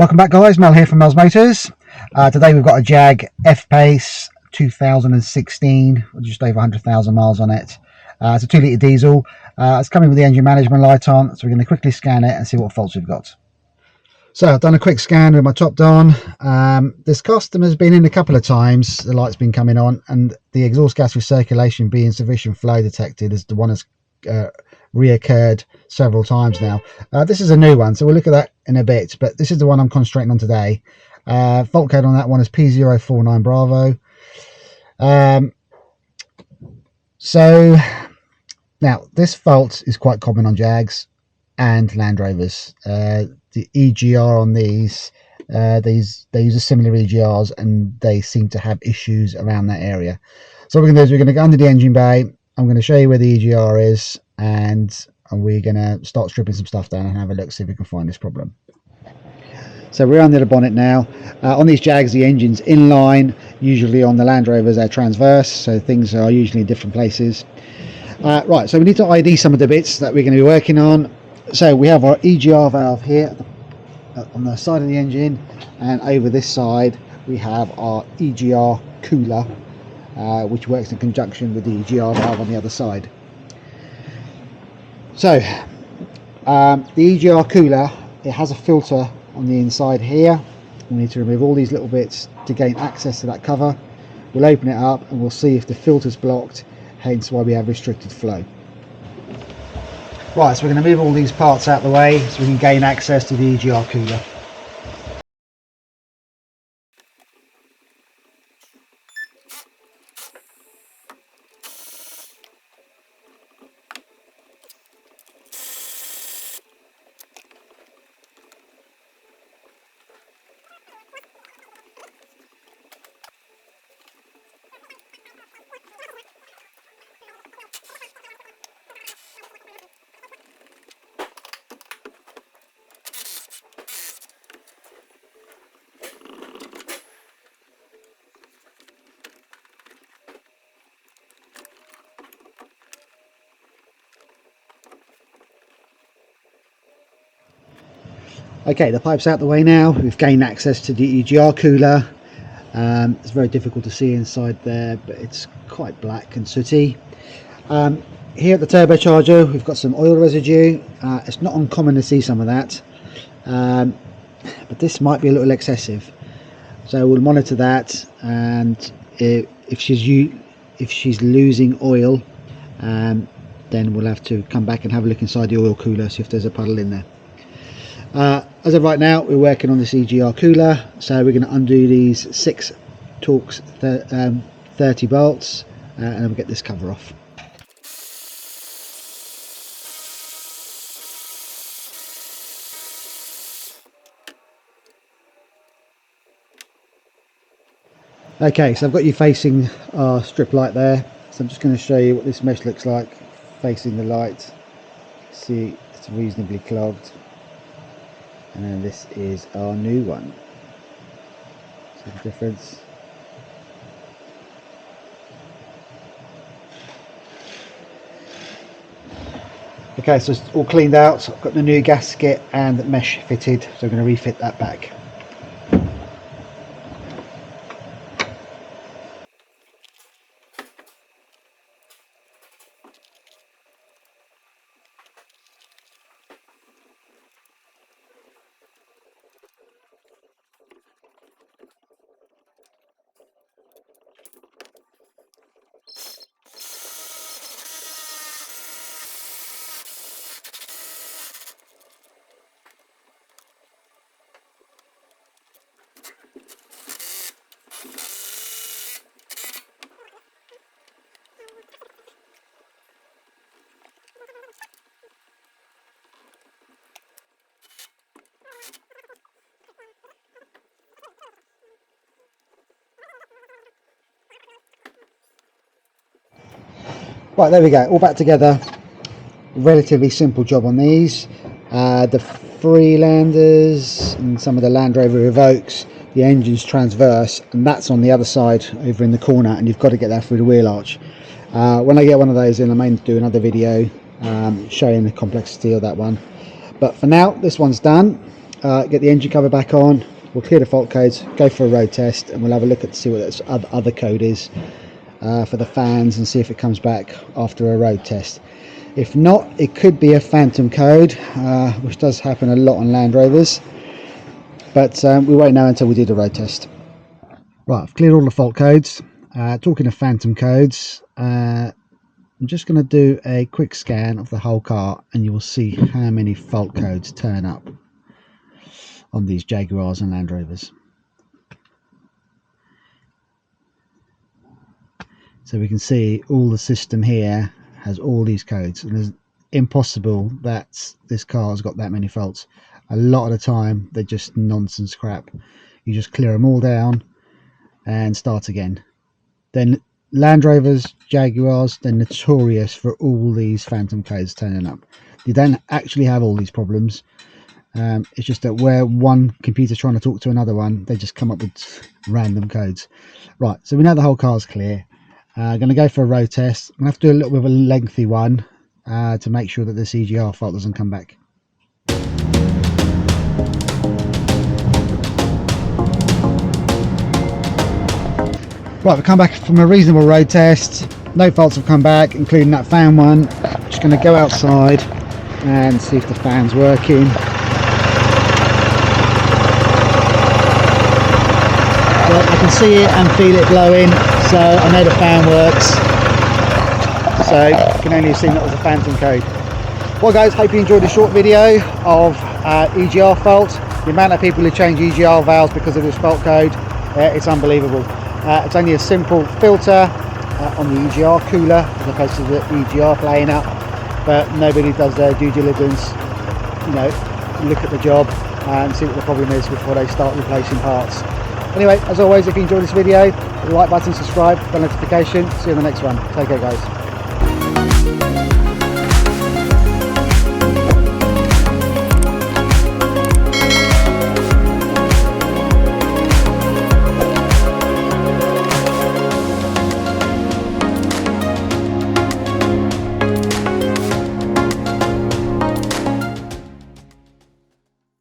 Welcome back, guys. Mel here from Mel's Motors. Today we've got a Jag F-Pace 2016, just over 100,000 miles on it. It's a 2-litre diesel. It's coming with the engine management light on, so we're going to quickly scan it and see what faults we've got. So I've done a quick scan with my top down. This customer's been in a couple of times. The light's been coming on, and the exhaust gas recirculation being sufficient flow detected is the one that's reoccurred several times now. This is a new one, so we'll look at that in a bit, but this is the one I'm concentrating on today. Fault code on that one is P049 Bravo. So now this fault is quite common on Jags and Land Rovers. The EGR on these they use a similar EGRs, and they seem to have issues around that area. So what we're going to do is we're going to go under the engine bay. I'm going to show you where the EGR is, and we're going to start stripping some stuff down and have a look, see if we can find this problem. So we're under the bonnet now. On these Jags, the engine's inline. Usually on the Land Rovers, they're transverse, so things are usually in different places. Right, so we need to ID some of the bits that we're going to be working on. So we have our EGR valve here on the side of the engine, and over this side we have our EGR cooler, which works in conjunction with the EGR valve on the other side. So the EGR cooler, it has a filter on the inside here. We need to remove all these little bits to gain access to that cover. We'll open it up and we'll see if the filter's blocked, hence why we have restricted flow. Right, so we're going to move all these parts out of the way so we can gain access to the EGR cooler. Okay, the pipe's out the way now. We've gained access to the EGR cooler. It's very difficult to see inside there, but it's quite black and sooty. Here at the turbocharger, we've got some oil residue. It's not uncommon to see some of that, but this might be a little excessive. So we'll monitor that, and if she's losing oil, then we'll have to come back and have a look inside the oil cooler, see if there's a puddle in there. As of right now, we're working on this EGR cooler, so we're going to undo these 6 Torx 30 bolts, and then we'll get this cover off. Okay, so I've got you facing our strip light there, so I'm just going to show you what this mesh looks like facing the light. See, it's reasonably clogged. And then this is our new one. See the difference? Okay, so it's all cleaned out. I've got the new gasket and mesh fitted, so I'm going to refit that back. Right, there we go, all back together. Relatively simple job on these. The Freelanders and some of the Land Rover Evokes, the engine's transverse, and that's on the other side over in the corner, and you've got to get that through the wheel arch. When I get one of those in, I may do another video showing the complexity of that one. But for now, this one's done. get the engine cover back on, we'll clear the fault codes, go for a road test, and we'll have a look at see what this other code is for the fans, and see if it comes back after a road test. If not, it could be a phantom code, which does happen a lot on Land Rovers, but we won't know until we do the road test. Right, I've cleared all the fault codes. Talking of phantom codes, I'm just going to do a quick scan of the whole car, and you will see how many fault codes turn up on these Jaguars and Land Rovers. So we can see all the system here has all these codes, and it's impossible that this car has got that many faults. A lot of the time they're just nonsense crap. You just clear them all down and start again. Then Land Rovers, Jaguars, they're notorious for all these phantom codes turning up. You don't actually have all these problems. It's just that where one computer's trying to talk to another one, they just come up with random codes. Right, so we know the whole car's clear. Going to go for a road test. I'm going to have to do a little bit of a lengthy one to make sure that this EGR fault doesn't come back. Right, we've come back from a reasonable road test. No faults have come back, including that fan one. Just going to go outside and see if the fan's working. Well, I can see it and feel it blowing, so I know the fan works. So you can only assume that was a phantom code. Well guys, hope you enjoyed the short video of EGR fault. The amount of people who change EGR valves because of this fault code, it's unbelievable. It's only a simple filter on the EGR cooler as opposed to the EGR playing up, but nobody does their due diligence, you know, look at the job and see what the problem is before they start replacing parts. Anyway, as always, if you enjoyed this video, hit the like button, subscribe, bell notification. See you in the next one. Take care guys.